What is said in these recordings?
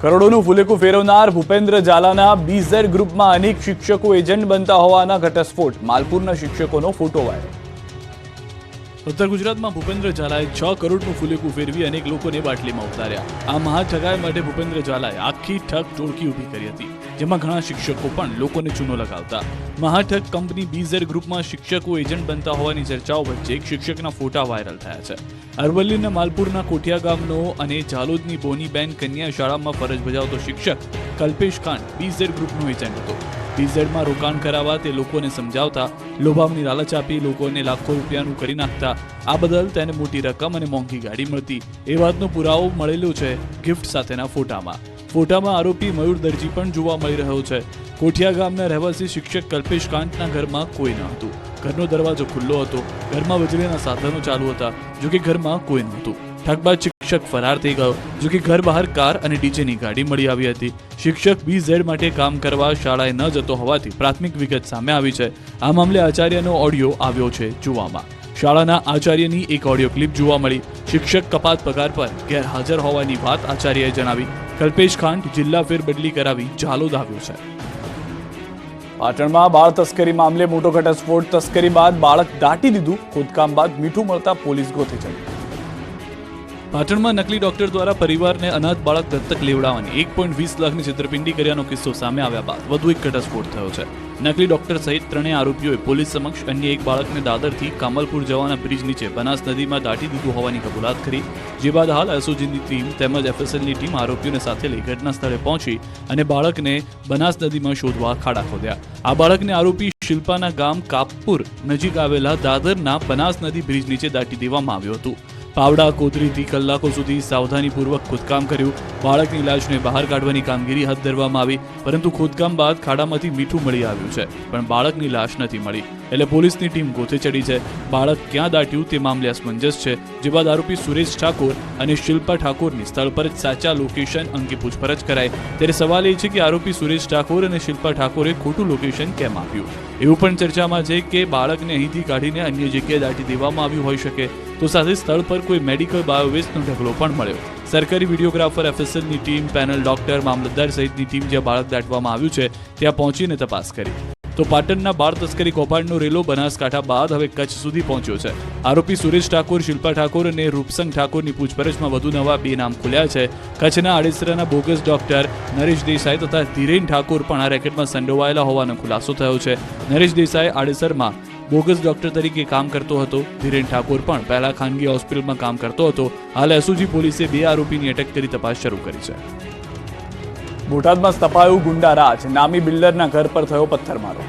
કરોડોનું ફૂલેકું ફેરવનાર Bhupendra ઝાલાના BZ ગ્રુપમાં અનેક શિક્ષકો એજન્ટ બનતા હોવાના ઘટસ્ફોટ. માલપુરના શિક્ષકોનો ફોટો વાયરલ. ઉત્તર ગુજરાતમાં ભૂપેન્દ્ર ઝાલાએ 6 કરોડનું ફૂલેકું ફેરવી અનેક લોકોને બાટલીમાં ઉતાર્યા. આ મહાઠગાઈ માટે ભૂપેન્દ્ર ઝાલાએ આખી ઠગ ટોળકી ઊભી કરી હતી, જેમાં ઘણા શિક્ષકો પણ લોકોને ચૂનો લગાવતા. મહાઠગ કંપની બીઝેડ ગ્રુપમાં શિક્ષકો એજન્ટ બનતા હોવાની ચર્ચાઓ વચ્ચે એક શિક્ષકના ફોટા વાયરલ થયા છે. અરવલ્લીના માલપુરના કોઠિયા ગામનો અને ઝાલોદની બોનીબેન કન્યા શાળામાં ફરજ બજાવતો શિક્ષક કલ્પેશ ખાંડ બીઝેડ ગ્રુપનો એજન્ટ હતો. બીઝેડમાં રોકાણ કરાવવા તે લોકોને સમજાવતા, લોભામણી લાલચ આપી લોકોને લાખો રૂપિયાનું કરી નાખતા. આ બદલ તેને મોટી રકમ અને મોંઘી ગાડી મળતી. એ વાતનો પુરાવો મળેલો છે ગિફ્ટ સાથેના ફોટામાં. ફોટામાં આરોપી મયુર દરજી પણ જોવા મળી રહ્યો છે. કોઠિયા ગામના રહેવાસી શિક્ષક કલ્પેશ કાંતના ઘરમાં કોઈ ન હતું. ઘરનો દરવાજો ખુલ્લો હતો. ઘરમાં વીજળીના સાધનો ચાલુ હતા, જોકે ઘરમાં કોઈ નહોતું. ઠગબાજ શિક્ષક ફરાર થઈ ગયો, જોકે ઘર બહાર કાર અને ડીજેની ગાડી મળી આવી હતી. શિક્ષક બીઝેડ માટે કામ કરવા શાળાએ ન જતો હોવાથી પ્રાથમિક વિગત સામે આવી છે. આ મામલે આચાર્યનો ઓડિયો આવ્યો છે જોવામાં. શાળાના આચાર્યની એક ઓડિયો ક્લિપ જોવા મળી. શિક્ષક કપાત પગાર પર ગેરહાજર હોવાની વાત આચાર્યએ જણાવી. કલ્પેશ ખાંડ જિલ્લા ફેરબદલી કરાવી ઝાલોદ આવ્યો છે. પાટણમાં બાળ તસ્કરી મામલે મોટો ઘટસ્ફોટ. તસ્કરી બાદ બાળક દાટી દીધું. ખોદકામ બાદ મીઠું મળતા પોલીસ ગોતે ચડી. પાટણમાં નકલી ડોક્ટર દ્વારા પરિવારને અનાથ બાળક દત્તક લેવડાવવાની 1.20 લાખની છેતરપિંડી કર્યાનો કિસ્સો સામે આવ્યા બાદ વધુ એક ઘટસ્ફોટ થયો છે. નકલી ડોક્ટર સહિત 3 આરોપીઓએ પોલીસ સમક્ષ અન્ય એક બાળકને દાદરથી કામલપુર જવાના બ્રિજ નીચે બનાસ નદીમાં દાટી દીધું હોવાની કબૂલાત કરી. જે બાદ હાલ એસઓજીની ટીમ તેમજ એફએસએલની ટીમ આરોપીઓને સાથે લઈ ઘટના સ્થળે પહોંચી અને બાળકને બનાસ નદીમાં શોધવા ખાડા ખોદ્યા. આ બાળકને આરોપી શિલ્પાના ગામ કાપપુર નજીક આવેલા દાદરના બનાસ નદી બ્રિજ નીચે દાટી દેવામાં આવ્યું હતું. પાવડા કોતરીથી કલાકો સુધી સાવધાનીપૂર્વક ખોદકામ કર્યું. બાળકની લાશને બહાર કાઢવાની કામગીરી હાથ ધરવામાં આવી, પરંતુ ખોદકામ બાદ ખાડામાંથી મીઠું મળી આવ્યું છે, પણ બાળકની લાશ નથી મળી. એટલે પોલીસની ટીમ ગોતે ચડી છે. બાળક ક્યાં દાટ્યું તે મામલે અસમંજસ છે. જે બાદ આરોપી સુરેશ ઠાકોર અને શિલ્પા ઠાકોરની સ્થળ પર જ સાચા લોકેશન અંગે પૂછપરછ કરાઈ. ત્યારે સવાલ એ છે કે આરોપી સુરેશ ઠાકોર અને શિલ્પા ઠાકોરે ખોટું લોકેશન કેમ આપ્યું? એવું પણ ચર્ચામાં છે કે બાળકને અહીંથી કાઢીને અન્ય જગ્યાએ દાટી દેવામાં આવ્યું હોઈ શકે. તો સાથે સ્થળ પર કોઈ મેડિકલ બાયોવેસ્ટનો ઢગલો પણ મળ્યો. સરકારી વિડીયોગ્રાફર, એફએસએલની ટીમ, પેનલ ડોક્ટર, મામલતદાર સહિતની ટીમ જ્યાં બાળક દાટવામાં આવ્યું છે ત્યાં પહોંચીને તપાસ કરી. તો પાટણના બાળ તસ્કરી કૌભાંડનો રેલો બનાસકાંઠા બાદ હવે કચ્છ સુધી પહોંચ્યો છે. આરોપી સુરેશ ઠાકોર, શિલ્પા ઠાકોર અને રૂપસંગ ઠાકોરની પૂછપરછમાં વધુ નવા 2 નામ ખુલ્યા છે. કચ્છના આડેસરાના બોગસ ડોક્ટર નરેશ દેસાઈ તથા ધીરેન ઠાકોર પણ આ રેકેટમાં સંડોવાયેલા હોવાનો ખુલાસો થયો છે. નરેશ દેસાઈ આડેસરમાં બોગસ ડોક્ટર તરીકે કામ કરતો હતો. ધીરેન ઠાકોર પણ પહેલા ખાનગી હોસ્પિટલમાં કામ કરતો હતો. હાલ એસઓજી પોલીસે 2 આરોપીની અટક કરી તપાસ શરૂ કરી છે. બોટાદમાં સ્થપાયું ગુંડા રાજ. નામી બિલ્ડરના ઘર પર થયો પથ્થરમારો.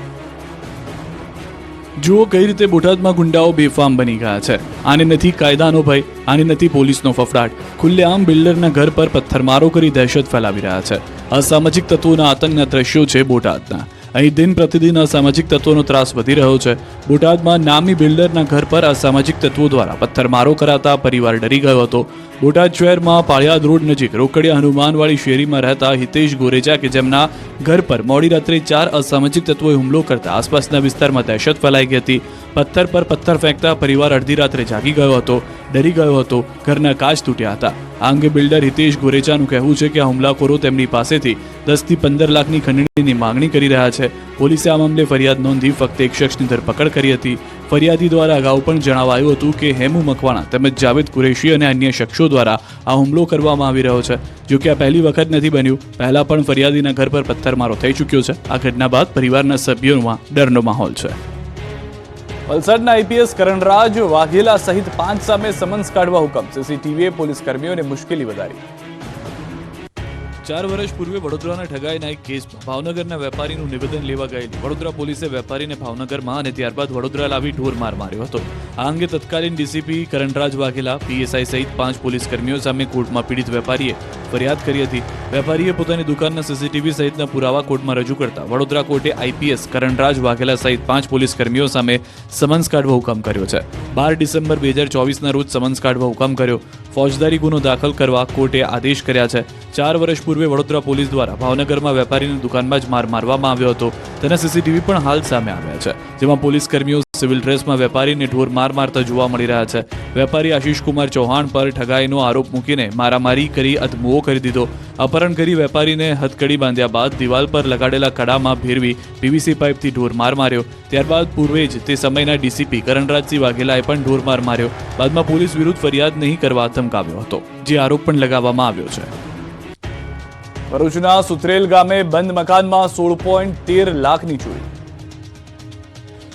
જુઓ કઈ રીતે બોટાદમાં ગુંડાઓ બેફામ બની ગયા છે. આને નથી કાયદાનો ભય, આને નથી પોલીસનો ફફડાટ. ખુલ્લેઆમ બિલ્ડરના ઘર પર પથ્થરમારો કરી દહેશત ફેલાવી રહ્યા છે. અસામાજિક તત્વોના આતંકના દ્રશ્યો છે બોટાદના. અહીં દિન પ્રતિદિન અસામાજિક તત્વોનો ત્રાસ વધી રહ્યો છે. બોટાદમાં નામી બિલ્ડરના ઘર પર અસામાજિક તત્વો દ્વારા પથ્થરમારો કરાતા પરિવાર ડરી ગયો હતો. બોટાદ શહેરમાં પાળિયાદ રોડ નજીક રોકડિયા હનુમાનવાળી શેરીમાં રહેતા હિતેશ ગોરેજા કે જેમના ઘર પર મોડી રાત્રે 4 અસામાજિક તત્વોએ હુમલો કરતા આસપાસના વિસ્તારમાં દહેશત ફેલાઈ ગઈ હતી. પથ્થર પર પથ્થર ફેંકતા પરિવાર અડધી રાત્રે જાગી ગયો હતો, ડરી ગયો હતો. ઘરના કાચ તૂટ્યા હતા. આ અંગે બિલ્ડર હિતેશ ગોરેચાનું કહેવું છે કે આ હુમલાખોરો તેમની પાસેથી 10 થી 15 લાખની ખંડણીની માંગણી કરી રહ્યા છે. પોલીસે આ મામલે ફરિયાદ નોંધી ફક્ત એક શખ્સની ધરપકડ કરી હતી. ફરિયાદી દ્વારા અગાઉ પણ જણાવાયું હતું કે હેમુ મકવાણા તેમજ જાવેદ કુરેશી અને અન્ય શખ્સો દ્વારા આ હુમલો કરવામાં આવી રહ્યો છે. જો કે આ પહેલી વખત નથી બન્યું. પહેલા પણ ફરિયાદીના ઘર પર પથ્થરમારો થઈ ચૂક્યો છે. આ ઘટના બાદ પરિવારના સભ્યોમાં ડરનો માહોલ છે. વલસાડના આઈપીએસ કરણરાજ વાઘેલા સહિત 5 સામે સમન્સ કાઢવા હુકમ. સીસીટીવીએ પોલીસ કર્મીઓને મુશ્કેલી વધારી. 4 વર્ષ પૂર્વે વડોદરાના ઠગાઈના એક કેસમાં ભાવનગરના વેપારીનું નિવેદન લેવા ગયેલી વડોદરા પોલીસે વેપારીને ભાવનગરમાં અને ત્યારબાદ વડોદરા લાવી ઢોરમાર માર્યો હતો. આ અંગે તત્કાલીન ડીસીપી કરણરાજ વાઘેલા, પીએસઆઈ સહિત 5 પોલીસ કર્મીઓ સામે કોર્ટમાં પીડિત વેપારીએ ફરિયાદ કરી હતી. વેપારીએ પોતાની દુકાનના સીસીટીવી સહિતના પુરાવા કોર્ટમાં રજૂ કરતા વડોદરા કોર્ટે આઈપીએસ કરણરાજ વાઘેલા સહિત 5 પોલીસ કર્મીઓ સામે સમન્સ કાઢવા હુકમ કર્યો છે. 12 ડિસેમ્બર 2024ના રોજ સમન્સ કાઢવા હુકમ કર્યો. ફોજદારી ગુનો દાખલ કરવા કોર્ટે આદેશ કર્યા છે. 4 વર્ષ પૂર્વે વડોદરા પોલીસ દ્વારા ભાવનગરમાં વેપારીની દુકાનમાં જ માર મારવામાં આવ્યો હતો. તેના સીસીટીવી પણ હાલ સામે આવ્યા છે, જેમાં પોલીસ કર્મીઓ સિવિલ ડ્રેસમાં વેપારીને ઢોર માર મારતા જોવા મળી રહ્યા છે. વેપારી આશીષ કુમાર ચૌહાણ પર ઠગાઈનો આરોપ મૂકીને મારામારી કરી અધમુઓ કરી દીધો. અપહરણ કરી વેપારીને હથકડી બાંધ્યા બાદ દિવાલ પર લગાડેલા કડામાં ભેરવી પીવીસી પાઇપથી ઢોરમાર માર્યો. ત્યારબાદ પૂર્વે જ તે સમયના ડીસીપી કરણરાજસિંહ વાઘેલાએ પણ ઢોરમાર માર્યો. બાદમાં પોલીસ વિરુદ્ધ ફરિયાદ નહીં કરવા ધમકાવ્યો હતો, જે આરોપ પણ લગાવવામાં આવ્યો છે. ભરૂચના સુત્રેલ ગામે બંધ મકાનમાં 16.13 લાખની ચોરી.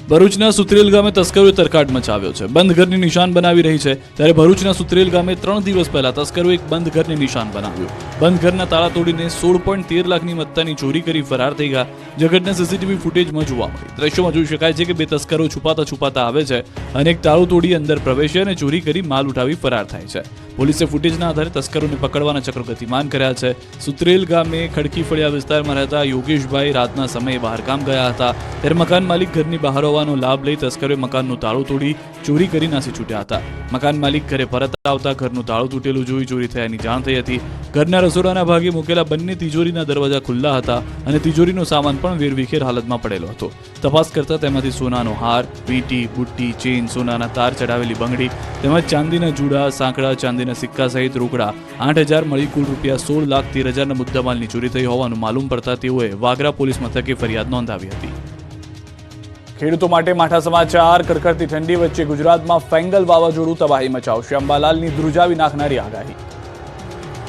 ભરૂચના સુત્રેલ ગામે તસ્કરોએ તરખાટ મચાવ્યો છે. બંધ ઘરની નિશાન બનાવી રહી છે ત્યારે ભરૂચના સુત્રેલ ગામે 3 દિવસ પહેલા તસ્કરોએ એક બંધ ઘરને નિશાન બનાવ્યું. બંધ ઘરના તાળા તોડીને 16.13 લાખની મત્તાની ચોરી કરી ફરાર થઈ ગયા. જગતના સીસીટીવી ફૂટેજમાં જોવા મળી. દ્રશ્યોમાં જોઈ શકાય છે કે બે તસ્કરો છુપાતા આવે છે અને એક તાળું તોડી અંદર પ્રવેશે અને ચોરી કરી માલ ઉઠાવી ફરાર થાય છે. પોલીસે ફૂટેજના આધારે તસ્કરોને પકડવાના ચક્રો ગતિમાન કર્યા છે. સુત્રેલ ગામે ખડકી ફળિયા વિસ્તારમાં રહેતા યોગેશભાઈ રાતના સમયે બહારગામ ગયા હતા ત્યારે મકાન માલિક ઘરની બહાર હોવાનો લાભ લઈ તસ્કરોએ મકાનનું તાળું તોડી ચોરી કરી નાસી છૂટ્યા હતા. મકાન માલિક ઘરે પરત આવતા ઘરનું તાળું તૂટેલું જોઈ ચોરી થયાની જાણ થઈ હતી. ઘરના રસોડાના ભાગે મૂકેલા બંને તિજોરીના દરવાજા ખુલ્લા હતા અને તિજોરીનો સામાન પણ વેરવિખેર હાલતમાં પડેલો હતો. તપાસ કરતા તેમાંથી સોનાનો હાર, વીંટી, બુટ્ટી, ચેઇન, સોનાના તાર ચડાવેલી બંગડી તેમજ ચાંદીના જુડા, સાંકડા, ચાંદીના સિક્કા સહિત રોકડા 8,000 મળી કુલ રૂપિયા 16,13,000ના મુદ્દામાલની ચોરી થઈ હોવાનું માલુમ પડતા તેઓએ વાગરા પોલીસ મથકે ફરિયાદ નોંધાવી હતી. ખેડૂતો માટે માઠા સમાચાર. કડકડતી ઠંડી વચ્ચે ગુજરાતમાં ફેંગલ વાવાઝોડું તબાહી મચાવશે. અંબાલાલની ધ્રુજાવી નાખનારી આગાહી.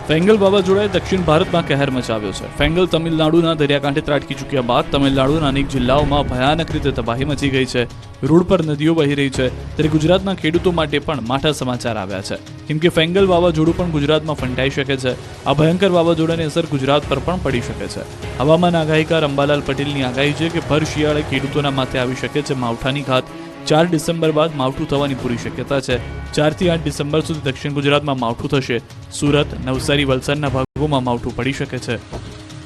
ફેંગલ વાવાઝોડાએ દક્ષિણ ભારતમાં કહેર મચાવ્યો છે. ફેંગલ તમિલનાડુના દરિયાકાંઠે ત્રાટકી ચૂક્યા બાદ તમિલનાડુના અનેક જિલ્લાઓમાં ભયાનક રીતે તબાહી મચી ગઈ છે. રોડ પર નદીઓ વહી રહી છે ત્યારે ગુજરાતના ખેડૂતો માટે પણ માઠા સમાચાર આવ્યા છે, કેમ કે ફેંગલ વાવાઝોડું પણ ગુજરાતમાં ફંટાઈ શકે છે. આ ભયંકર વાવાઝોડાની અસર ગુજરાત પર પણ પડી શકે છે. હવામાન આગાહીકાર અંબાલાલ પટેલની આગાહી છે કે ભર શિયાળે ખેડૂતોના માથે આવી શકે છે માવઠાની ઘાત. 4 ડિસેમ્બર બાદ માવઠું થવાની પૂરી શક્યતા છે. 4 થી 8 ડિસેમ્બર સુધી દક્ષિણ ગુજરાતમાં માવઠું થશે. સુરત, નવસારી, વલસાડના ભાગોમાં માવઠું પડી શકે છે.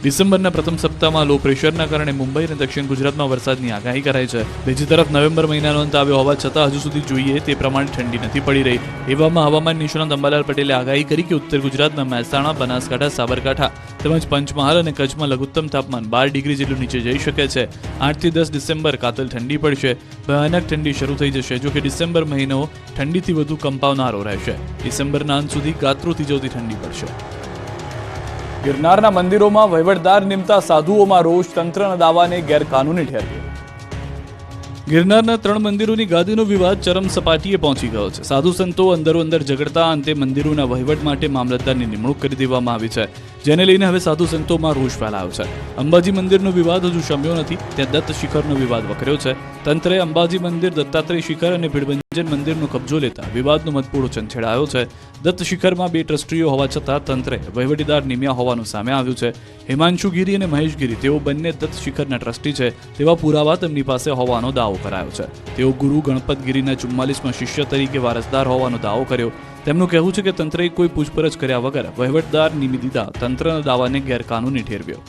ડિસેમ્બરના પ્રથમ સપ્તાહમાં લો પ્રેશરના કારણે મુંબઈ અને દક્ષિણ ગુજરાતમાં વરસાદની આગાહી કરાઈ છે. બીજી તરફ નવેમ્બર મહિનાનો અંત આવ્યો હોવા છતાં હજુ સુધી જોઈએ તે પ્રમાણે ઠંડી નથી પડી રહી. એવામાં હવામાન નિષ્ણાત અંબાલાલ પટેલે આગાહી કરી કે ઉત્તર ગુજરાતના મહેસાણા, બનાસકાંઠા, સાબરકાંઠા તેમજ પંચમહાલ અને કચ્છમાં લઘુત્તમ તાપમાન 12 ડિગ્રી જેટલું નીચે જઈ શકે છે. 8 થી 10 ડિસેમ્બર કાતલ ઠંડી પડશે. ભયાનક ઠંડી શરૂ થઈ જશે. જો કે ડિસેમ્બર મહિનો ઠંડીથી વધુ કંપાવનારો રહેશે. ડિસેમ્બરના અંત સુધી ગાત્રો થીજવતી ઠંડી પડશે. ગિરનારના મંદિરોમાં વહીવટદાર નિમતા સાધુઓમાં રોષ. તંત્રના દાવાને ગેરકાનૂની ઠેરવ્યો. ગિરનારના 3 મંદિરોની ગાદીનો વિવાદ ચરમ સપાટીએ પહોંચી ગયો છે. સાધુ સંતો અંદરોઅંદર ઝઘડતા અંતે મંદિરોના વહીવટ માટે મામલતદારની નિમણૂક કરી દેવામાં આવી છે, જેને લઈને હવે સાધુ સંતોમાં રોષ ફેલાયો છે. અંબાજી મંદિરનો વિવાદ હજુ શમ્યો નથી, ત્યાં દત્ત શિખરનો વિવાદ વકર્યો છે. તંત્રે અંબાજી મંદિર, દત્તાત્રેય શિખર અને ભીડભંજન મંદિરનો કબજો લેતા વિવાદનો મતપૂરો છંછેડાયો છે. દત્ત શિખરમાં 2 ટ્રસ્ટીઓ હોવા છતાં તંત્રે વહીવટીદાર નિમ્યા હોવાનું સામે આવ્યું છે. હિમાંશુ ગીરી અને મહેશ ગીરી તેઓ બંને દત્ત શિખરના ટ્રસ્ટી છે તેવા પુરાવા તેમની પાસે હોવાનો દાવો કરાયો છે. તેઓ ગુરુ ગણપત ગીરીના 44માં શિષ્ય તરીકે વારસદાર હોવાનો દાવો કર્યો. તેમનું કહેવું છે કે તંત્રએ કોઈ પૂછપરછ કર્યા વગર વહીવટદાર નિમી દીધા તંત્રના દાવાને ગેરકાનૂની ઠેરવ્યો.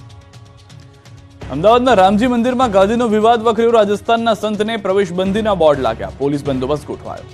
અમદાવાદના રામજી મંદિરમાં ગાદીનો વિવાદ વકર્યો. રાજસ્થાનના સંતને પ્રવેશબંધીના બોર્ડ લાગ્યા. પોલીસ બંદોબસ્ત ગોઠવાયો.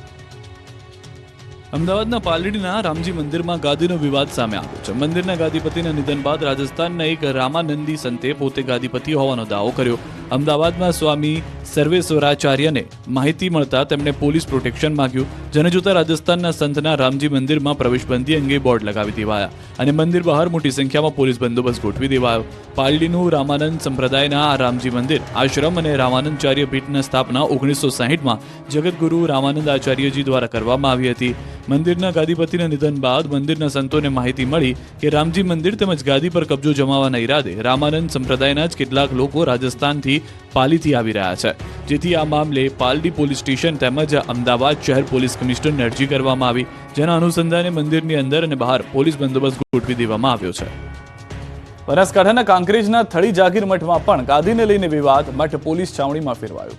અમદાવાદના પાલડીના રામજી મંદિરમાં ગાદીનો વિવાદ સામે આવ્યો છે. મંદિરના ગાદીપતિના નિધન બાદ રાજસ્થાનના એક રામાનંદી સંતે પોતે ગાદીપતિ હોવાનો દાવો કર્યો. અમદાવાદમાં સ્વામી સર્વેશ્વરાચાર્યને માહિતી મળતા તેમણે પોલીસ પ્રોટેક્શન માંગ્યું, જેને જોતા રાજસ્થાનના સંતના રામજી મંદિરમાં પ્રવેશબંધી અંગે બોર્ડ લગાવી દેવાયા અને મંદિર બહાર મોટી સંખ્યામાં પોલીસ બંદોબસ્ત ગોઠવી દેવાયો. પાલડીનું રામાનંદ સંપ્રદાયના આ રામજી મંદિર આશ્રમ અને રામાનંદાચાર્ય પીઠની સ્થાપના 1960માં જગતગુરુ રામાનંદ આચાર્યજી દ્વારા કરવામાં આવી હતી. મંદિરના ગાદીપતિના નિધન બાદ મંદિરના સંતોને માહિતી મળી કે રામજી મંદિર તેમજ ગાદી પર કબજો જમાવવાના ઈરાદે રામાનંદ સંપ્રદાયના જ કેટલાક લોકો રાજસ્થાનથી પાલીથી આવી રહ્યા છે, જેથી આ મામલે પાલડી પોલીસ સ્ટેશન તેમજ અમદાવાદ શહેર પોલીસ કમિશનરને અરજી કરવામાં આવી, જેના અનુસંધાને મંદિરની અંદર અને બહાર પોલીસ બંદોબસ્ત ગોઠવી દેવામાં આવ્યો છે. બનાસકાંઠાના કાંકરેજના થળી જાગીર મઠમાં પણ ગાદીને લઈને વિવાદ. મઠ પોલીસ છાવણીમાં ફેરવાયો.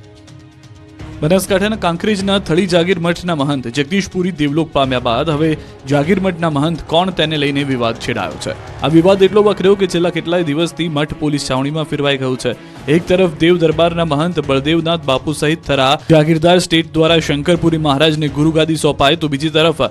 બનાસકાંઠાના કાંકરેજના થળી જાગીર મઠના મહંત જગદીશપુરી દેવલોક પામ્યા બાદ હવે જાગીર મઠના મહંત કોણ તેને લઈને વિવાદ છેડાયો છે. આ વિવાદ એટલો વકર્યો કે છેલ્લા કેટલાય દિવસથી મઠ પોલીસ છાવણીમાં ફેરવાઈ ગયું છે. એક તરફ દેવ દરબારના મહંત બળદેવનાથ બાપુ સહિત થરા જાગીરદાર સ્ટેટ દ્વારા શંકરપુરી મહારાજને ગુરુગાદી સોંપાય, તો બીજી તરફ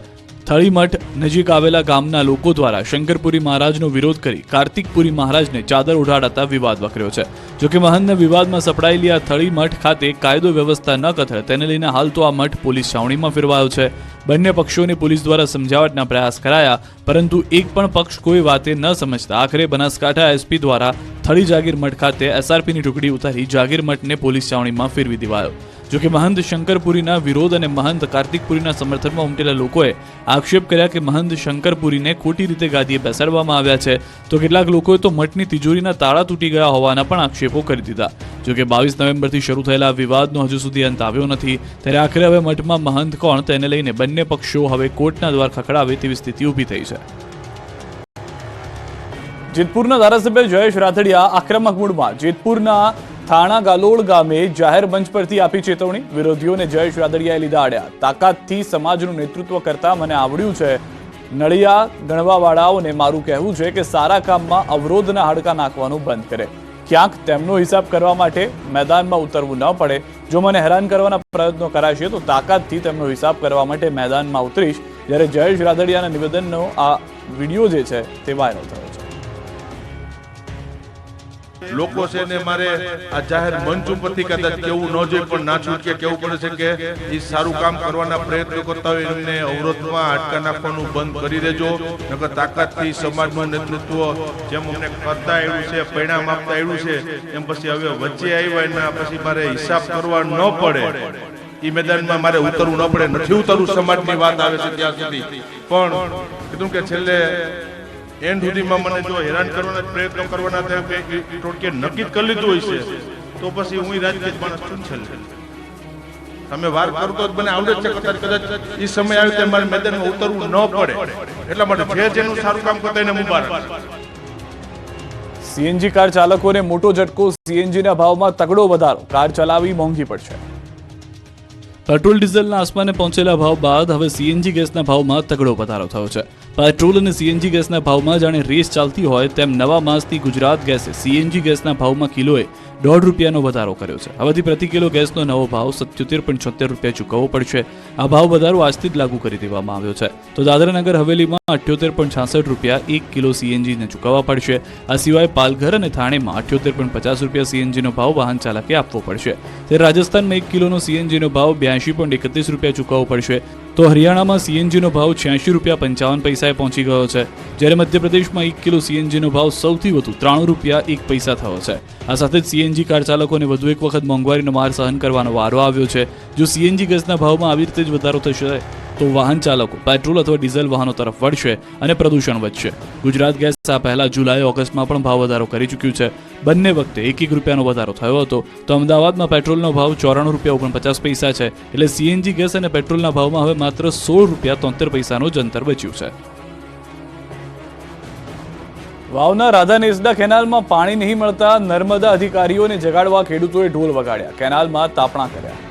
થળીમઠ નજીક આવેલા ગામના લોકો દ્વારા શંકરપુરી મહારાજનો વિરોધ કરી કાર્તિકપુરી મહારાજને ચાદર ઉડાડતા વિવાદ વકર્યો છે. જોકે મહંતના વિવાદમાં સપડાયેલી આ થળીમઠ ખાતે કાયદો વ્યવસ્થા ન કથળે તેને લઈને હાલ તો આ મઠ પોલીસ છાવણીમાં ફેરવાયો છે. બંને પક્ષોને પોલીસ દ્વારા સમજાવટના પ્રયાસ કરાયા, પરંતુ એક પણ પક્ષ કોઈ વાતે ન સમજતા આખરે બનાસકાંઠા એસપી દ્વારા થળી જાગીર મઠ ખાતે એસઆરપીની ટુકડી ઉતારી જાગીર મઠને પોલીસ છાવણીમાં ફેરવી દેવાયો. જોકે મહંત શંકરપુરીના વિરોધ અને મહંત કાર્તિકપુરીના સમર્થનમાં ઉમટેલા લોકોએ આક્ષેપ કર્યા કે મહંત શંકરપુરીને ખોટી રીતે ગાદીએ બેસાડવામાં આવ્યા છે, તો કેટલાક લોકોએ તો મઠની તિજોરીના તાળા તૂટી ગયા હોવાના પણ આક્ષેપો કરી દીધા. જોકે 22 નવેમ્બરથી શરૂ થયેલા વિવાદનો હજુ સુધી અંત આવ્યો નથી, ત્યારે આખરે હવે મઠમાં મહંત કોણ તેને લઈને બંને પક્ષો હવે કોર્ટના દ્વાર ખખડાવે તેવી સ્થિતિ ઊભી થઈ છે. જેતપુરના ધારાસભ્ય જયેશ રાથડિયા આક્રમક મૂડમાં જેતપુરના થાણા ગાલોડ ગામે જાહેર મંચ પરથી આપી ચેતવણી. વિરોધીઓને જયેશ રાદડિયાએ લીધા આડ્યા. તાકાતથી સમાજનું નેતૃત્વ કરતા મને આવડ્યું છે. નળિયા ગણવાવાળાઓને મારું કહેવું છે કે સારા કામમાં અવરોધના હાડકા નાખવાનું બંધ કરે. ક્યાંક તેમનો હિસાબ કરવા માટે મેદાનમાં ઉતરવું ન પડે. જો મને હેરાન કરવાના પ્રયત્નો કરાશે તો તાકાતથી તેમનો હિસાબ કરવા માટે મેદાનમાં ઉતરીશ. જ્યારે જયેશ રાદડિયાના નિવેદનનો આ વિડીયો જે છે તે વાયરલ થયો છે. લોકો છે ને મારે આ જાહેર મંચ ઉપરથી કદાચ કેવું ન જોઈએ પણ ના છૂટકે કેવું પડે છે કે એ સારું કામ કરવાના પ્રયત્નો કરતા હોય એમને અવરોધમાં હાડકા નાખવાનું બંધ કરી દેજો. નકર તાકાતથી સમાજનું નેતૃત્વ જેમ અમને કરતા આવ્યું છે, પરિણામ આપતા આવ્યું છે, એમ પછી હવે વચ્ચે આવ્યા એના પછી મારે હિસાબ કરવા ન પડે, એ મેદાનમાં મારે ઉતરવું ન પડે. નથી ઉતરવું સમાજની વાત આવે છે ત્યાં સુધી, પણ કીધું કે છેલ્લે એન્ડ સુધીમાં મને જો હેરાન કરવાના પ્રયત્નો કરવાના ટોટકે નક્કી કરી લીધું હોય છે તો પછી હું રાજકીય માણસ છું. છેલ્લે તમે વાર કરો તો મને આવડે છે કદાચ એ સમય આવે ત્યારે મારે મેદાનમાં ઉતરવું ન પડે. એટલા માટે જે જેનું સારું કામ કરતા એને મુબારક. સીએનજી કાર ચાલકોને મોટો ઝટકો. સીએનજીના ભાવમાં તગડો વધારો. કાર ચલાવવી મોંઘી પડશે. પેટ્રોલ ડીઝલના આસમાને પહોંચેલા ભાવ બાદ હવે સીએનજી ગેસના ભાવમાં તગડો વધારો થયો છે. પેટ્રોલ અને સીએનજી ગેસના ભાવમાં જાણે રેસ ચાલતી હોય તેમ નવા માસથી ગુજરાત ગેસે સીએનજી ગેસના ભાવમાં કિલોએ ₹1.5 વધારો કર્યો છે. હવેથી પ્રતિ કિલો ગેસનો નવો ભાવ ₹77.76 ચૂકવવો પડશે. આ ભાવ વધારો આજથી જ લાગુ કરી દેવામાં આવ્યો છે. તો દાદરાનગર હવેલીમાં ₹78.66 1 કિલો સીએનજીને ચૂકવવા પડશે. આ સિવાય પાલઘર અને થાણેમાં ₹78.50 સીએનજીનો ભાવ વાહન ચાલકે આપવો પડશે. ત્યારે રાજસ્થાનમાં 1 કિલોનો સીએનજીનો ભાવ ₹82.31 ચૂકવવો પડશે. તો હરિયાણામાં સીએનજીનો ભાવ ₹86.55 પહોંચી ગયો છે. જ્યારે મધ્યપ્રદેશમાં 1 કિલો સીએનજીનો ભાવ સૌથી વધુ ₹93.01 થયો છે. આ સાથે જ સીએનજી કાર ચાલકોને વધુ એક વખત મોંઘવારીનો માર સહન કરવાનો વારો આવ્યો છે. જો સીએનજી ગેસના ભાવમાં આવી રીતે જ વધારો થશે તો વાહન ચાલકો પેટ્રોલ અથવા ડીઝલ વાહનો તરફ વળશે અને પ્રદૂષણ વધશે. ગુજરાત ગેસ આ પહેલા જુલાઈ ઓગસ્ટમાં પણ ભાવ વધારો કરી ચૂક્યું છે. બંને વખતે ₹1 વધારો થયો હતો. તો અમદાવાદમાં પેટ્રોલનો ભાવ ₹94.49 છે. એટલે સીએનજી ગેસ અને પેટ્રોલના ભાવમાં હવે માત્ર ₹16.73 જ અંતર બચ્યું છે. વાવના રાધા નેસડા કેનાલમાં પાણી નહીં મળતા નર્મદા અધિકારીઓને જગાડવા ખેડૂતોએ ઢોલ વગાડ્યા. કેનાલમાં તાપણા કર્યા.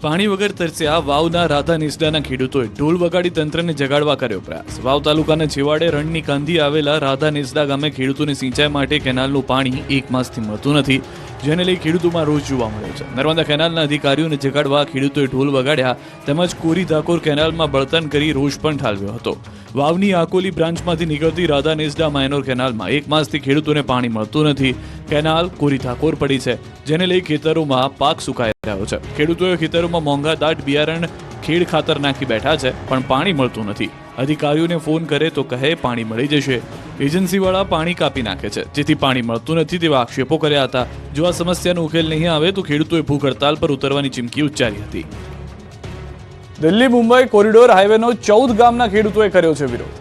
પાણી વગર તરસ્યા વાવના રાધા નેસડાના ખેડૂતોએ ઢોલ વગાડી તંત્રને જગાડવા કર્યો પ્રયાસ. વાવ તાલુકાના છેવાડે રણની કાંધી આવેલા રાધા નેસડા ગામે ખેડૂતોને સિંચાઈ માટે કેનાલનું પાણી 1 માસથી મળતું નથી, જેને લઈ ખેડૂતોમાં રોષ જોવા મળ્યો છે. નર્મદા કેનાલના અધિકારીઓને જગાડવા ખેડૂતોએ ઢોલ વગાડ્યા તેમજ કોરી ધાકોર કેનાલમાં બળતણ કરી રોષ પણ ઠાલવ્યો હતો. વાવની આકોલી બ્રાન્ચમાંથી નીકળતી રાધા નેસડા માયનોર કેનાલમાં 1 માસથી ખેડૂતોને પાણી મળતું નથી. કેનાલ કોરી ધાકોર પડી છે, જેને લઈ ખેતરોમાં પાક સુકાઈ રહ્યો છે. ખેડૂતોએ ખેતરોમાં મોંઘા દાટ બિયારણ ખેડ ખાતર નાખી બેઠા છે, પણ પાણી મળતું નથી. અધિકારીઓને ફોન કરે તો કહે પાણી મળી જશે. એજન્સીવાળા પાણી કાપી નાખે છે, જેથી પાણી મળતું નથી તેવા આક્ષેપો કર્યા હતા. જો આ સમસ્યાનો ઉકેલ નહીં આવે તો ખેડૂતોએ ભૂખ હડતાલ પર ઉતરવાની ચીમકી ઉચ્ચારી હતી. દિલ્હી મુંબઈ કોરિડોર હાઈવેનો 14 ગામના ખેડૂતોએ કર્યો છે વિરોધ.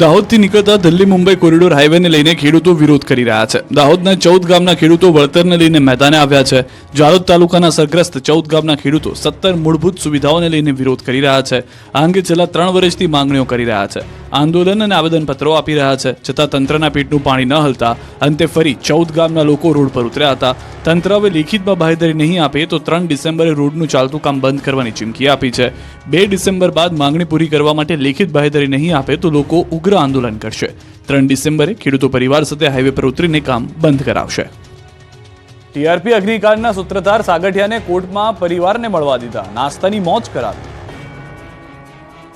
દાહોદથી નીકળતા દિલ્હી મુંબઈ કોરિડોર હાઈવેને લઈને ખેડૂતો વિરોધ કરી રહ્યા છે. દાહોદના 14 ગામના ખેડૂતો વળતરને લઈને મેદાને આવ્યા છે. જાલોદ તાલુકાના સરગ્રસ્ત 14 ગામના ખેડૂતો 17 મૂળભૂત સુવિધાઓને લઈને વિરોધ કરી રહ્યા છે. આ અંગે છેલ્લા 3 વર્ષથી માંગણીઓ કરી રહ્યા છે. આંદોલન અને આવેદનપત્રો આપી રહ્યા છે, છતાં તંત્રના પેટનું પાણી ન હલતા અંતે ફરી 14 ગામના લોકો રોડ પર ઉતર્યા હતા. તંત્ર હવે લેખિતમાં બાહેધરી નહીં આપે તો 3 ડિસેમ્બરે રોડનું ચાલતું કામ બંધ કરવાની ચીમકી આપી છે. 2 ડિસેમ્બર બાદ માંગણી પૂરી કરવા માટે લેખિત બાહેધરી નહીં આપે તો લોકો ઉગ્ર આંદોલન કરશે. 3 ડિસેમ્બરે ખેડૂતો પરિવાર સાથે હાઈવે પર ઉતરીને કામ બંધ કરાવશે. ટીઆરપી અગ્નિકાંડના સૂત્રધાર સાગઠિયાને કોર્ટમાં પરિવારને મળવા દીધા, નાસ્તાની મોજ કરાવી.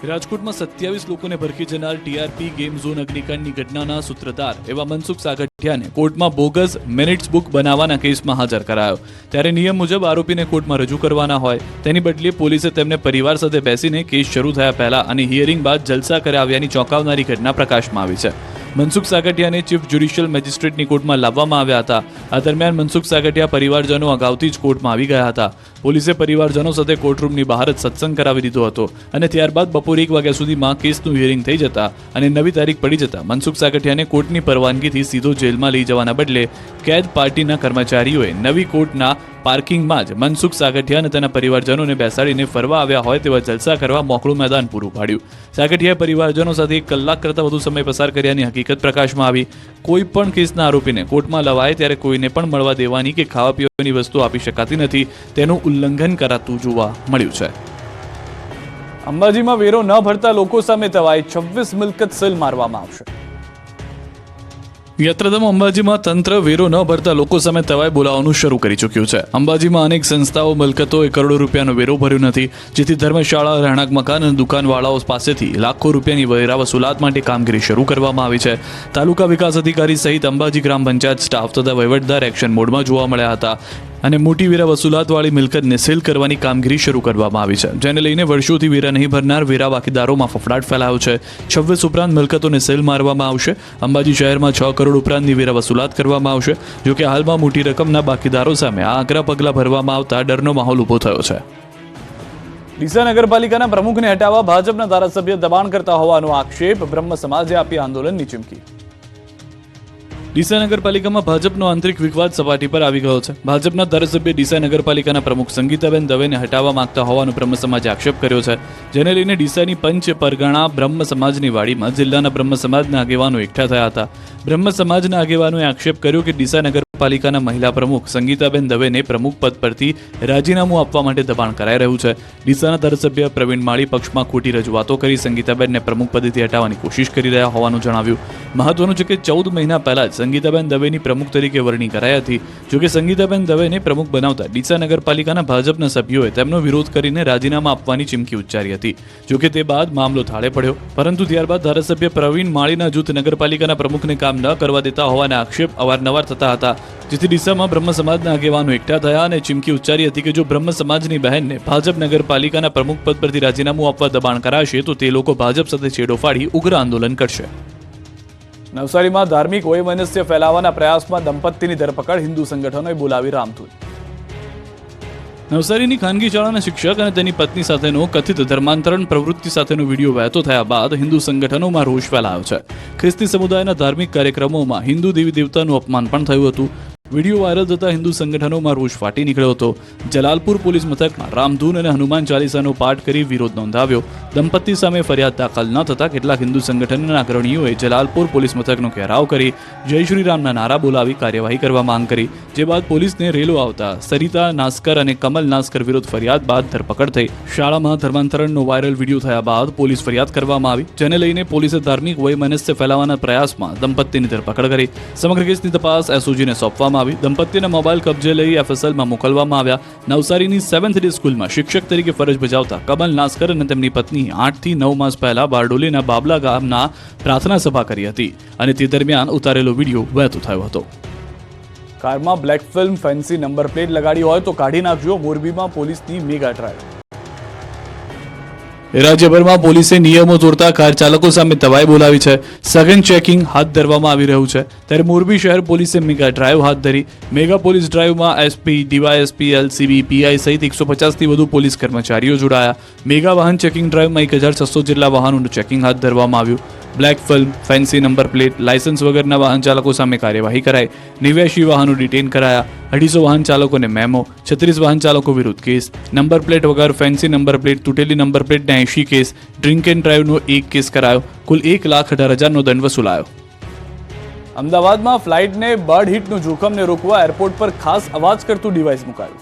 રાજકોટમાં 27 લોકોને ભરખી જનાર ટીઆરપી ગેમ ઝોન અગ્નિકાંડની ઘટનાના સૂત્રધાર એવા મનસુખ સાગઠિયાને કોર્ટમાં બોગસ મિનિટ્સ બુક બનાવવાના કેસમાં હાજર કરાયો. ત્યારે નિયમ મુજબ આરોપીને કોર્ટમાં રજૂ કરવાના હોય, તેની બદલે પોલીસે તેમને પરિવાર સાથે બેસીને કેસ શરૂ થયા પહેલા અને હિયરિંગ બાદ જલસા કરાવ્યાની ચોંકાવનારી ઘટના પ્રકાશમાં આવી છે. મનસુખ સાગઠિયાને ચીફ જ્યુડિશિયલ મેજિસ્ટ્રેટની કોર્ટમાં લાવવામાં આવ્યા હતા. આ દરમિયાન મનસુખ સાગઠિયા પરિવારજનો અગાઉથી જ કોર્ટમાં આવી ગયા હતા. પોલીસે પરિવારજનો સાથે કોર્ટરૂમની બહાર જ સત્સંગ કરાવી દીધો હતો અને ત્યારબાદ બપોરે 1 વાગ્યા સુધીમાં કેસનું હિયરિંગ થઈ જતા અને નવી તારીખ પડી જતા મનસુખ સાગઠિયાને કોર્ટની પરવાનગીથી સીધો જેલમાં લઈ જવાના બદલે કેદ પાર્ટીના કર્મચારીઓએ નવી કોર્ટના પાર્કિંગમાં જ મનસુખ સાગઠિયા અને તેના પરિવારજનોને બેસાડીને ફરવા આવ્યા હોય તેવા જલસા કરવા મોકળું મેદાન પૂરું પાડ્યું. સાગઠિયાએ પરિવારજનો સાથે 1 કલાક કરતાં વધુ સમય પસાર કર્યાની હકીકત પ્રકાશમાં આવી. કોઈ પણ કેસના આરોપીને કોર્ટમાં લવાય ત્યારે કોઈને પણ મળવા દેવાની કે ખાવા પીવાની વસ્તુ આપી શકાતી નથી, તેનું ઉલ્લંઘન કરાતું જોવા મળ્યું છે. અંબાજીમાં વેરો ન ભરતા લોકો સામે તવાઈ 26 મિલકત સીલ મારવામાં આવશે. યાત્રાધામ અંબાજીમાં તંત્ર વેરો ન ભરતા લોકો સામે તવાઈ બોલાવવાનું શરૂ કરી ચૂક્યું છે. અંબાજીમાં અનેક સંસ્થાઓ મિલકતોએ કરોડો રૂપિયાનો વેરો ભર્યો નથી, જેથી ધર્મશાળા, રહેણાંક મકાન અને દુકાનવાળાઓ પાસેથી લાખો રૂપિયાની વેરા વસૂલાત માટે કામગીરી શરૂ કરવામાં આવી છે. તાલુકા વિકાસ અધિકારી સહિત અંબાજી ગ્રામ પંચાયત સ્ટાફ તથા વહીવટદાર એક્શન મોડમાં જોવા મળ્યા હતા અને મોટી વેરા વસૂલાતવાળી મિલકતને સીલ કરવાની કામગીરી શરૂ કરવામાં આવી છે, જેને લઈને વર્ષોથી વેરા નહીં ભરનાર વેરા બાકીદારોમાં ફફડાટ ફેલાયો છે. 26 ઉપરાંત મિલકતોને સીલ મારવામાં આવશે. અંબાજી શહેરમાં 6 કરોડ ઉપરાંતની વેરા વસૂલાત કરવામાં આવશે. જોકે હાલમાં મોટી રકમના બાકીદારો સામે આ આકરા પગલાં ભરવામાં આવતા ડરનો માહોલ ઊભો થયો છે. ડીસા નગરપાલિકાના પ્રમુખને હટાવવા ભાજપના ધારાસભ્ય દબાણ કરતા હોવાનો આક્ષેપ, બ્રહ્મ સમાજે આપી આંદોલનની ચીમકી. ડીસા નગરપાલિકામાં ભાજપનો આંતરિક વિવાદ સપાટી પર આવી ગયો છે. ભાજપના ધારાસભ્ય ડીસા નગરપાલિકાના પ્રમુખ સંગીતાબેન દવેને હટાવવા માંગતા હોવાનો બ્રહ્મ સમાજે આક્ષેપ કર્યો છે, જેને લઈને ડીસાની પંચ પરગણા બ્રહ્મ સમાજની વાડીમાં જિલ્લાના બ્રહ્મ સમાજના આગેવાનો એકઠા થયા હતા. બ્રહ્મ સમાજના આગેવાનોએ આક્ષેપ કર્યો કે ડીસા નગરપાલિકાના મહિલા પ્રમુખ સંગીતાબેન દવેને પ્રમુખ પદ પરથી રાજીનામું આપવા માટે દબાણ કરાઈ રહ્યું છે. ડીસાના ધારાસભ્ય પ્રવીણ માળી પક્ષમાં ખોટી રજૂઆતો કરી સંગીતાબેનને પ્રમુખ પદેથી હટાવવાની કોશિશ કરી રહ્યા હોવાનું જણાવ્યું. મહત્વનું છે કે 14 મહિના પહેલા જ સંગીતાબેન દવેની પ્રમુખ તરીકે વરણી કરાઈ હતી. જોકે સંગીતાબેન દવેને પ્રમુખ બનાવતા ડીસા નગરપાલિકાના ભાજપના સભ્યોએ તેમનો વિરોધ કરીને રાજીનામા આપવાની ચીમકી ઉચ્ચારી હતી. જોકે તે બાદ મામલો થાળે પડ્યો, પરંતુ ત્યારબાદ ધારાસભ્ય પ્રવીણ માળીના જૂથ નગરપાલિકાના પ્રમુખને કામ ન કરવા દેતા હોવાના આક્ષેપ અવારનવાર થતા હતા, જેથી ડીસામાં બ્રહ્મ સમાજના આગેવાનો એકઠા થયા અને ચીમકી ઉચ્ચારી હતી કે જો બ્રહ્મ સમાજની બહેનને ભાજપ નગરપાલિકાના પ્રમુખ પદ પરથી રાજીનામું આપવા દબાણ કરાશે તો તે લોકો ભાજપ સાથે છેડો ફાડી ઉગ્ર આંદોલન કરશે. નવસારીમાં ધાર્મિક વૈમનસ્ય ફેલાવવાના પ્રયાસમાં દંપતીની ધરપકડ, હિન્દુ સંગઠનોએ બોલાવી રામધૂન. નવસારીની ખાનગી શાળાના શિક્ષક અને તેની પત્ની સાથેનો કથિત ધર્માંતરણ પ્રવૃત્તિ સાથેનો વિડીયો વહેતો થયા બાદ હિન્દુ સંગઠનોમાં રોષ ફેલાયો છે. ખ્રિસ્તી સમુદાયના ધાર્મિક કાર્યક્રમોમાં હિન્દુ દેવી દેવતાનું અપમાન પણ થયું હતું. વિડીયો વાયરલ થતા હિન્દુ સંગઠનોમાં રોષ ફાટી નીકળ્યો હતો. જલાલપુર પોલીસ મથકમાં રામધૂન અને હનુમાન ચાલીસાનો પાઠ કરી વિરોધ નોંધાવ્યો. દંપતી સામે ફરિયાદ દાખલ ન થતા કેટલાક હિન્દુ સંગઠનના અગ્રણીઓએ જલાલપુર પોલીસ મથકનો ઘેરાવ કરી જય શ્રી રામના નારા બોલાવી કાર્યવાહી કરવા માંગ કરી, જે બાદ પોલીસને રેલો આવતા સરિતા નાસ્કર અને કમલ નાસ્કર વિરુદ્ધ ફરિયાદ બાદ ધરપકડ થઈ. શાળામાં ધર્માંતરણનો વાયરલ વિડીયો થયા બાદ પોલીસ ફરિયાદ કરવામાં આવી, જેને લઈને પોલીસે ધાર્મિક વૈમનસ્ય ફેલાવવાના પ્રયાસમાં દંપતીની ધરપકડ કરી. સમગ્ર કેસની તપાસ એસઓજીને સોંપવામાં આવી. દંપતીના મોબાઈલ કબજે લઈ એફએસએલમાં મોકલવામાં આવ્યા. નવસારીની 7th ડે સ્કૂલમાં શિક્ષક તરીકે ફરજ બજાવતા કમલ નાસ્કર અને તેમની પત્ની 8 થી 9 માસ પહેલા બારડોલીના બાબલા ગામના પ્રાર્થના સભા કરી હતી અને તે દરમિયાન ઉતારેલો વિડીયો વહેતો થયો હતો. કારમાં black film fancy number plate લગાડી હોય તો કાઢી નાખજો, મોરબીમાં પોલીસની મેગા ડ્રાઈવ. રાજ્યભરમાં પોલીસે નિયમો તોડતા કાર ચાલકો સામે તવાઈ બોલાવી છે. સઘન ચેકિંગ હાથ ધરવામાં આવી રહ્યું છે. ત્યારે મોરબી શહેર પોલીસે મેગા ડ્રાઈવ હાથ ધરી. મેગા પોલીસ ડ્રાઈવમાં એસપી, ડીવાયએસપી, એલસીબી, પીઆઈ સહિત 150થી વધુ પોલીસ કર્મચારીઓ જોડાયા. મેગા વાહન ચેકિંગ ડ્રાઈવમાં 1600 જેટલા વાહનોનું ચેકિંગ હાથ ધરવામાં આવ્યું. Black film, fancy number plate, licence વગરના વાહન ચાલકો સામે કાર્યવાહી કરાઈ. 89 વાહનો ડિટેન કરાયા. 250 વાહન ચાલકોને મેમો, 36 વાહન ચાલકો વિરુદ્ધ કેસ, નંબર પ્લેટ વગર, ફેન્સી નંબર પ્લેટ, તૂટેલી નંબર પ્લેટના 80 કેસ, ડ્રિંક એન્ડ ડ્રાઈવનો 1 કેસ કરાયો. કુલ 1,18,000નો દંડ વસૂલાયો. અમદાવાદમાં ફ્લાઇટને બર્ડ હિટનું જોખમને રોકવા એરપોર્ટ પર ખાસ અવાજ કરતું ડિવાઇસ મુકાયું.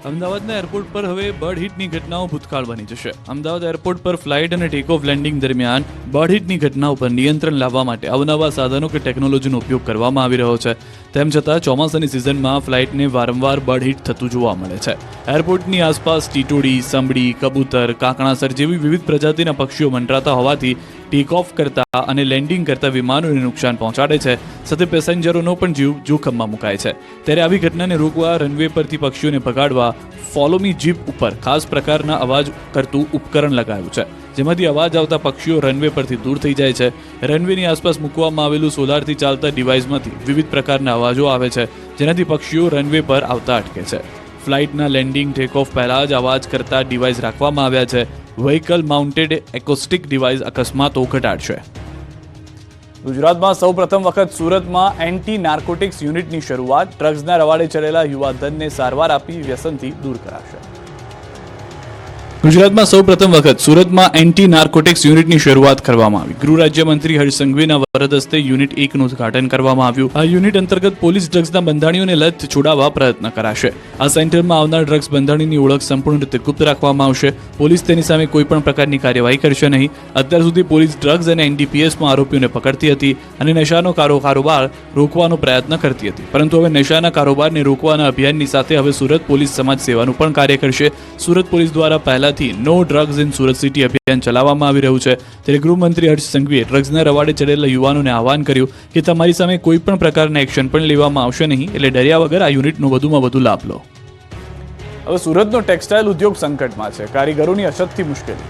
અમદાવાદના એરપોર્ટ પર હવે બર્ડ હિટની ઘટનાઓ ભૂતકાળ બની જશે. અમદાવાદ એરપોર્ટ પર ફ્લાઇટ અને ટેક ઓફ લેન્ડિંગ દરમિયાન બર્ડ હિટની ઘટનાઓ પર નિયંત્રણ લાવવા માટે અવનવા સાધનો કે ટેકનોલોજીનો ઉપયોગ કરવામાં આવી રહ્યો છે. તેમ છતાં ચોમાસાની સિઝનમાં ફ્લાઇટને વારંવાર બર્ડ હિટ થતું જોવા મળે છે. એરપોર્ટની આસપાસ ટીટોડી, સંભડી, કબૂતર, કાંકણાસર જેવી વિવિધ પ્રજાતિના પક્ષીઓ મંડરાતા હોવાથી ટેક ઓફ કરતા અને લેન્ડિંગ કરતા વિમાનોને નુકસાન પહોંચાડે છે, સાથે પેસેન્જરોનો પણ જીવ જોખમમાં મુકાય છે. ત્યારે આવી ઘટનાને રોકવા રનવે પરથી પક્ષીઓને ભગાડવા ફોલો મી જીપ ઉપર ખાસ પ્રકારના અવાજ કરતું ઉપકરણ લગાવ્યું છે, જેમાંથી અવાજ આવતા પક્ષીઓ રનવે પરથી દૂર થઈ જાય છે. રનવેની આસપાસ મૂકવામાં આવેલું સોલારથી ચાલતા ડિવાઇસમાંથી વિવિધ પ્રકારના અવાજો આવે છે, જેનાથી પક્ષીઓ રનવે પર આવતા અટકે છે. ફ્લાઇટના લેન્ડિંગ ટેક ઓફ પહેલા જ અવાજ કરતા ડિવાઇસ રાખવામાં આવ્યા છે. વ્હીકલ માઉન્ટેડ એકોસ્ટિક ડિવાઇસ અકસ્માતો ઘટાડશે. ગુજરાતમાં સૌ પ્રથમ વખત સુરતમાં એન્ટી નાર્કોટિક્સ યુનિટની શરૂઆત. ડ્રગ્સના રવાડે ચડેલા યુવાધનને સારવાર આપી વ્યસનથી દૂર કરાશે. ગુજરાતમાં સૌ પ્રથમ વખત સુરતમાં એન્ટી નાર્કોટિક્સ યુનિટની શરૂઆત કરવામાં આવી. ગૃહ રાજ્યમંત્રી હર્ષ સંઘવીના વરદ હસ્તે યુનિટ 1 નું ઉદ્ઘાટન કરવામાં આવ્યું. આ યુનિટ અંતર્ગત પોલીસ ડ્રગ્સના બંધાણીઓને લત છોડાવવા પ્રયત્ન કરાશે. આ સેન્ટરમાં આવનાર ડ્રગ્સ બંધાણીની ઓળખ સંપૂર્ણ રીતે ગુપ્ત રાખવામાં આવશે. પોલીસ તેની સામે કોઈ પણ પ્રકારની કાર્યવાહી કરશે નહીં. અત્યાર સુધી પોલીસ ડ્રગ્સ અને એનડીપીએસમાં આરોપીઓને પકડતી હતી અને નશાનો કારોબાર રોકવાનો પ્રયત્ન કરતી હતી, પરંતુ હવે નશાના કારોબારને રોકવાના અભિયાનની સાથે હવે સુરત પોલીસ સમાજ સેવાનું પણ કાર્ય કરશે. સુરત પોલીસ દ્વારા પહેલાથી no drugs in Surat city અભિયાન ચલાવવામાં આવી રહ્યું છે. ત્યારે ગૃહમંત્રી હર્ષ સંઘવીએ ડ્રગ્સના રવાડે ચડેલા યુવાનોને આહવાન કર્યું કે તમારી સામે કોઈ પણ પ્રકારના એક્શન પણ લેવામાં આવશે નહીં, એટલે ડર્યા વગર આ યુનિટનો વધુમાં વધુ લાભ લો. હવે સુરતનો ટેક્સટાઇલ ઉદ્યોગ સંકટમાં છે. કારીગરોની અછતથી મુશ્કેલી.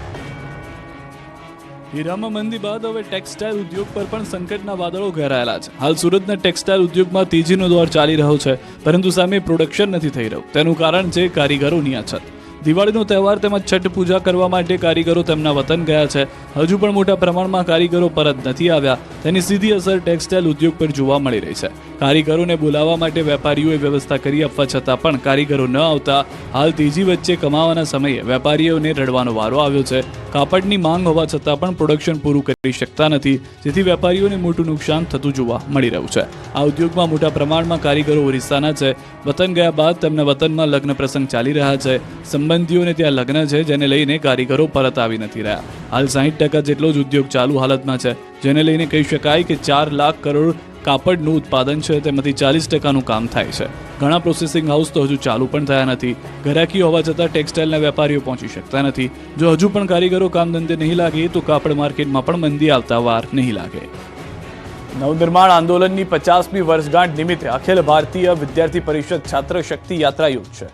હીરામાં મંદી બાદ હવે ટેક્સટાઇલ ઉદ્યોગ પર પણ સંકટના વાદળો ઘેરાયેલા છે. હાલ સુરતના ટેક્સટાઇલ ઉદ્યોગમાં તેજીનો દોર ચાલી રહ્યો છે, પરંતુ સામે પ્રોડક્શન નથી થઈ રહ્યું. તેનું કારણ છે કારીગરોની અછત. દિવાળીનો તહેવાર તેમજ છઠ પૂજા કરવા માટે કારીગરો તેમના વતન ગયા છે. હજુ પણ મોટા પ્રમાણમાં કારીગરો પરત નથી આવ્યા. તેની સીધી અસર ટેક્સટાઇલ ઉદ્યોગ પર જોવા મળી રહી છે. કારીગરોને બોલાવવા માટે વેપારીઓએ વ્યવસ્થા કરી આપવા છતાં પણ કારીગરો ન આવતા હાલ તેજી વચ્ચે કમાવાના સમયે વેપારીઓને રડવાનો વારો આવ્યો છે. કાપડની માંગ હોવા છતાં પણ પ્રોડક્શન પૂરું કરી શકતા નથી, જેથી વેપારીઓને મોટું નુકસાન થતું જોવા મળી રહ્યું છે. આ ઉદ્યોગમાં મોટા પ્રમાણમાં કારીગરો ઓરિસ્સાના છે. વતન ગયા બાદ તેમના વતનમાં લગ્ન પ્રસંગ ચાલી રહ્યા છે. સંબંધીઓને ત્યાં લગ્ન છે, જેને લઈને કારીગરો પરત આવી નથી રહ્યા. હાલ 60% જેટલો જ ઉદ્યોગ ચાલુ હાલતમાં છે, જેને લઈને કહી શકાય કે 4 લાખ કરોડ કાપડનું ઉત્પાદન છે, તેમાંથી 40%નું કામ થાય છે. ઘણા પ્રોસેસિંગ હાઉસ તો હજુ ચાલુ પણ થયા નથી. ઘરાકી હોવા છતાં ટેક્સટાઇલના વેપારીઓ પહોંચી શકતા નથી. જો હજુ પણ કારીગરો કામ ધંધે નહીં લાગે તો કાપડ માર્કેટમાં પણ મંદી આવતા વાર નહીં લાગે. નવનિર્માણ આંદોલનની 50મી વર્ષગાંઠ નિમિત્તે અખિલ ભારતીય વિદ્યાર્થી પરિષદ છાત્ર શક્તિ યાત્રા યોજશે.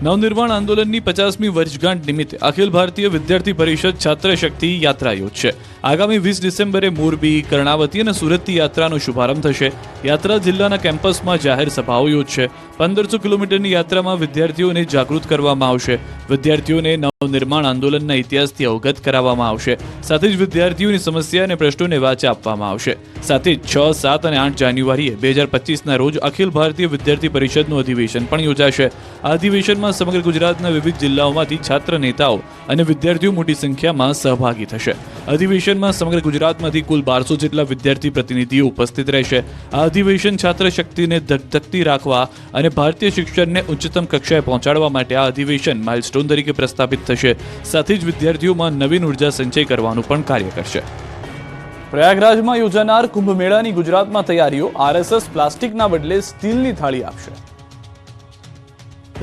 નવનિર્માણ આંદોલનની 50મી વર્ષગાંઠ નિમિત્તે અખિલ ભારતીય વિદ્યાર્થી પરિષદ છાત્ર શક્તિ યાત્રા યોજશે. આગામી 20 ડિસેમ્બરે મોરબી, કર્ણાવતી અને સુરતથી યાત્રાનો શુભારંભ થશે. યાત્રા જિલ્લાના કેમ્પસમાં જાહેર સભાઓ યોજશે. 1500 કિલોમીટરની યાત્રામાં વિદ્યાર્થીઓને જાગૃત કરવામાં આવશે. વિદ્યાર્થીઓને નવનિર્માણ આંદોલનના ઇતિહાસથી અવગત કરાવવામાં આવશે. સાથે જ વિદ્યાર્થીઓની સમસ્યા અને પ્રશ્નોને વાચા આપવામાં આવશે. સાથે જ 6, 7 અને 8 જાન્યુઆરીએ 2025ના રોજ અખિલ ભારતીય વિદ્યાર્થી પરિષદનું અધિવેશન પણ યોજાશે. આ અધિવેશનમાં સમગ્ર ગુજરાતના વિવિધ જિલ્લાઓમાંથી છાત્ર નેતાઓ અને વિદ્યાર્થીઓ મોટી સંખ્યામાં સહભાગી થશે. અધિવેશનમાં સમગ્ર ગુજરાતમાંથી કુલ 1200 જેટલા વિદ્યાર્થી પ્રતિનિધિઓ ઉપસ્થિત રહેશે. આ અધિવેશન છાત્ર શક્તિને ધગધગતી રાખવા અને ભારતીય શિક્ષણને ઉચ્ચતમ કક્ષાએ પહોંચાડવા માટે આ અધિવેશન માઇલસ્ટોન તરીકે પ્રસ્થાપિત થશે. સાથે જ વિદ્યાર્થીઓમાં નવીન ઉર્જા સંચય કરવાનું પણ કાર્ય કરશે. પ્રયાગરાજમાં યોજાનાર કુંભ મેળાની ગુજરાતમાં તૈયારીઓ. આરએસએસ પ્લાસ્ટિકના બદલે સ્ટીલની થાળી આપશે.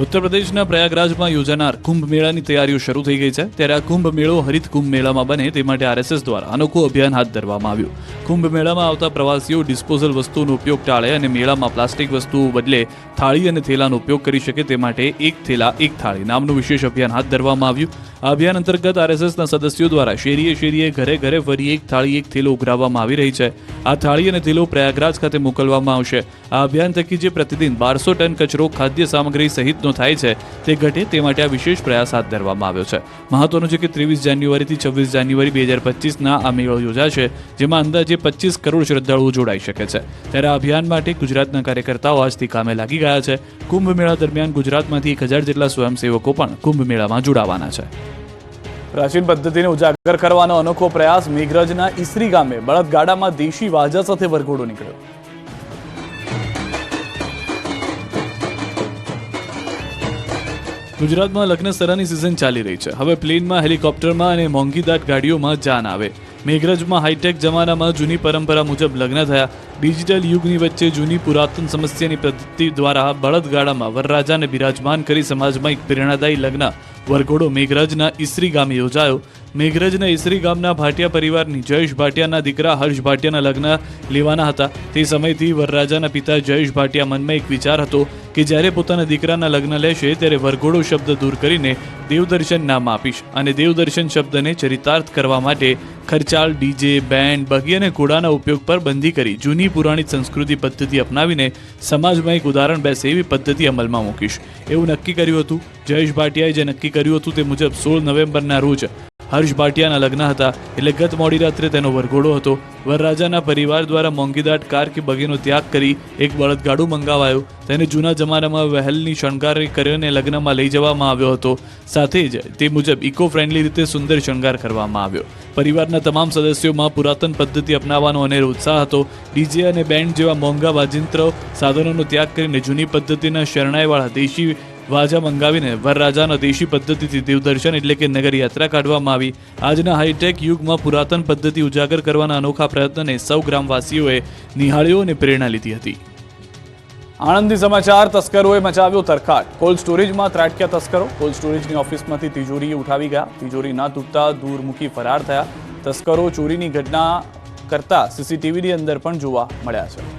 ઉત્તર પ્રદેશના પ્રયાગરાજમાં યોજાનાર કુંભ મેળાની તૈયારીઓ શરૂ થઈ ગઈ છે. ત્યારે આ કુંભ મેળો હરિત કુંભ મેળામાં બને તે માટે આરએસએસ દ્વારા અનોખું અભિયાન હાથ ધરવામાં આવ્યું. કુંભ મેળામાં આવતા પ્રવાસીઓ ડિસ્પોઝલ વસ્તુઓનો ઉપયોગ ટાળે અને મેળામાં પ્લાસ્ટિક વસ્તુઓ બદલે થાળી અને થેલાનો ઉપયોગ કરી શકે તે માટે એક થેલા એક થાળી નામનું વિશેષ અભિયાન હાથ ધરવામાં આવ્યું. આ અભિયાન અંતર્ગત આરએસએસના સદસ્યો દ્વારા શેરીએ શેરીએ ઘરે ઘરે ફરી એક થાળી એક થેલો ઉઘરાવવામાં આવી રહી છે. આ થાળી અને થેલો પ્રયાગરાજ ખાતે મોકલવામાં આવશે. આ અભિયાન થકી જે પ્રતિદિન 1200 ટન કચરો ખાદ્ય સામગ્રી સહિતનો થાય છે તે ઘટે તે માટે આ વિશેષ પ્રયાસ હાથ ધરવામાં આવ્યો છે. મહત્વનું છે કે 23 જાન્યુઆરીથી 26 જાન્યુઆરી 2025ના આ મેળો યોજાશે, જેમાં અંદાજે 25 કરોડ શ્રદ્ધાળુઓ જોડાઈ શકે છે. ત્યારે આ અભિયાન માટે ગુજરાતના કાર્યકર્તાઓ આજથી કામે લાગી ગયા છે. કુંભ મેળા દરમિયાન ગુજરાતમાંથી 1000 જેટલા સ્વયંસેવકો પણ કુંભ મેળામાં જોડાવાના છે. પ્રાચીન પદ્ધતિને ઉજાગર કરવાનો અનોખો પ્રયાસ. મેઘરજના ઈસરી ગામે બળદગાડામાં દેશી વાજા સાથે વરઘોડો નીકળ્યો. ગુજરાતમાં લગ્ન સરાની સિઝન ચાલી રહી છે. હવે પ્લેનમાં, હેલિકોપ્ટરમાં અને મોંઘીદાટ ગાડીઓમાં જાન આવે. મેઘરજમાં હાઈટેક જમાનામાં જૂની પરંપરા મુજબ લગ્ન થયા. ડિજિટલ યુગની વચ્ચે જૂની પુરાતન સમસ્યાની પદ્ધતિ દ્વારા બળદગાડામાં વરરાજાને બિરાજમાન કરી સમાજમાં એક પ્રેરણાદાયી લગ્ન વરઘોડો મેઘરજના ઈસરી ગામે યોજાયો. મેઘરજના ઈસરી ગામના ભાટિયા પરિવારની જયેશ ભાટિયાના દીકરા હર્ષ ભાટિયાના લગ્ન લેવાના હતા. તે સમયથી વરરાજાના પિતા જયેશ ભાટિયા મનમાં એક વિચાર હતો કે જ્યારે પોતાના દીકરાના લગ્ન લેશે ત્યારે વરઘોડો શબ્દ દૂર કરીને દેવદર્શન નામ આપીશ અને દેવદર્શન શબ્દને ચરિતાર્થ કરવા માટે ખર્ચાળ ડીજે, બેન્ડ, બગી અને ઘોડાના ઉપયોગ પર બંધી કરી જૂની પુરાણી સંસ્કૃતિ પદ્ધતિ અપનાવીને સમાજમાં એક ઉદાહરણ બેસે એવી પદ્ધતિ અમલમાં મૂકીશ એવું નક્કી કર્યું હતું. જયેશ ભાટિયાએ જે નક્કી કર્યું હતું તે મુજબ 16 નવેમ્બરના રોજ હર્ષ ભાટિયાના લગ્ન હતા, એટલે ગત મોડી રાત્રે તેનો વરઘોડો હતો. વરરાજાના પરિવાર દ્વારા મોંઘીદાટ કાર કે બગીનો ત્યાગ કરી એક બળદગાડું મંગાવાયું. તેને જૂના જમાનામાં વહેલની શણગાર કરીને લગ્નમાં લઈ જવામાં આવ્યો હતો. સાથે જ તે મુજબ ઇકો ફ્રેન્ડલી રીતે સુંદર શણગાર કરવામાં આવ્યો. પરિવારના તમામ સદસ્યોમાં પુરાતન પદ્ધતિ અપનાવવાનો અનેરો ઉત્સાહ હતો. ડીજે અને બેન્ડ જેવા મોંઘા વાજિંત્ર સાધનોનો ત્યાગ કરીને જૂની પદ્ધતિના શરણાઈવાળા દેશી વાજા મંગાવીને વરરાજાના દેશી પદ્ધતિથી દેવદર્શન એટલે કે નગર યાત્રા કાઢવામાં આવી. આજના હાઈટેક યુગમાં પુરાતન પદ્ધતિ ઉજાગર કરવાના અનોખા પ્રયત્નને સૌ ગ્રામવાસીઓએ નિહાળ્યો અને પ્રેરણા લીધી હતી. આણંદથી સમાચાર. તસ્કરોએ મચાવ્યો તરખાટ. કોલ્ડ સ્ટોરેજમાં ત્રાટક્યા તસ્કરો. કોલ્ડ સ્ટોરેજની ઓફિસમાંથી તિજોરી ઉઠાવી ગયા. તિજોરી ના તૂટતા દૂર મૂકી ફરાર થયા. તસ્કરો ચોરીની ઘટના કરતા સીસીટીવીની અંદર પણ જોવા મળ્યા છે.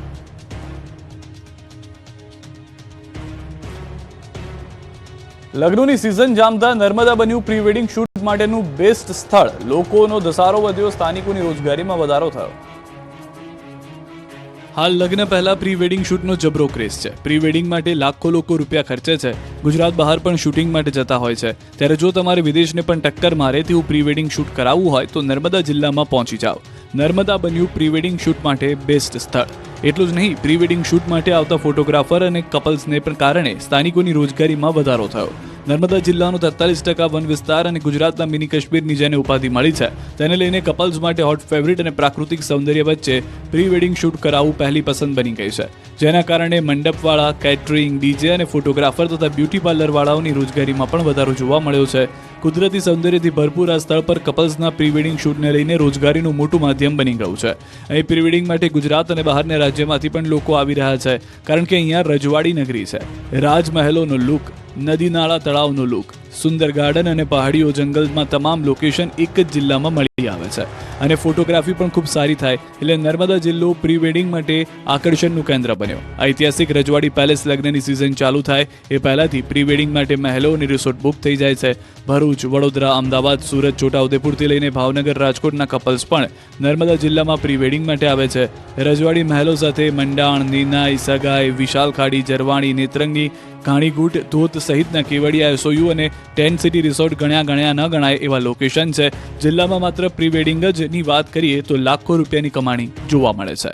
લગ્નોની સિઝન જામતા નર્મદા બન્યું પ્રી વેડિંગ શૂટ માટેનું બેસ્ટ સ્થળ. લોકોનો ધસારો વધ્યો, સ્થાનિકોની રોજગારીમાં વધારો થયો. હાલ લગ્ન પહેલા પ્રી વેડિંગ શૂટનો જબરો ક્રેઝ છે. પ્રી વેડિંગ માટે લાખો લોકો રૂપિયા ખર્ચે છે. ગુજરાત બહાર પણ શૂટિંગ માટે જતા હોય છે. ત્યારે જો તમારે વિદેશને પણ ટક્કર મારે તેવું પ્રી વેડિંગ શૂટ કરાવવું હોય તો નર્મદા જિલ્લામાં પહોંચી જાઓ. નર્મદા બન્યું પ્રી વેડિંગ શૂટ માટે બેસ્ટ સ્થળ. એટલું જ નહીં, પ્રી વેડિંગ શૂટ માટે આવતા ફોટોગ્રાફર અને કપલ્સને પણ કારણે સ્થાનિકોની રોજગારીમાં વધારો થયો. નર્મદા જિલ્લાનો 43% વન વિસ્તાર અને ગુજરાતના મિની કાશ્મીરની જેને ઉપાધિ મળી છે તેને લઈને કપલ્સ માટે હોટ ફેવરિટ અને પ્રાકૃતિક સૌંદર્ય વચ્ચે પ્રી વેડિંગ શૂટ કરાવવું પહેલી પસંદ બની ગઈ છે. જેના કારણે મંડપવાળા, કેટરિંગ, ડીજે અને ફોટોગ્રાફર તથા બ્યુટી પાર્લરવાળાઓની રોજગારીમાં પણ વધારો જોવા મળ્યો છે. કુદરતી સૌંદર્યથી ભરપૂર આ સ્થળ પર કપલ્સના પ્રી વેડિંગ શૂટને લઈને રોજગારીનું મોટું માધ્યમ બની ગયું છે. અહીં પ્રી વેડિંગ માટે ગુજરાત અને બહારના રાજ્યમાંથી પણ લોકો આવી રહ્યા છે, કારણ કે અહીંયા રજવાડી નગરી છે. રાજમહેલોનો લુક, નદી નાળા તળાવનો લુક, સુંદર ગાર્ડન અને પહાડીઓ, જંગલમાં તમામ લોકેશન એક જ જિલ્લામાં મળી આવે છે અને ફોટોગ્રાફી પણ ખૂબ સારી થાય એટલે નર્મદા જિલ્લો પ્રી વેડિંગ માટે આકર્ષણનું કેન્દ્ર બન્યો. ઐતિહાસિક રજવાડી પેલેસ લગ્નની સિઝન ચાલુ થાય એ પહેલાથી પ્રી વેડિંગ માટે મહેલો અને રિસોર્ટ બુક થઈ જાય છે. ભરૂચ, વડોદરા, અમદાવાદ, સુરત, છોટાઉદેપુરથી લઈને ભાવનગર, રાજકોટના કપલ્સ પણ નર્મદા જિલ્લામાં પ્રી વેડિંગ માટે આવે છે. રજવાડી મહેલો સાથે મંડાણ, નીનાઈ, સગાઈ, વિશાલ ખાડી, જરવાણી, નેત્રંગની, ઘાણીગુટ, ધોત સહિતના કેવડિયા, સોયુ અને ટેન્ટ સિટી રિસોર્ટ ગણ્યા ન ગણાય એવા લોકેશન છે. જિલ્લામાં માત્ર પ્રી વેડિંગ જ ની વાત કરીએ તો લાખો રૂપિયાની કમાણી જોવા મળે છે.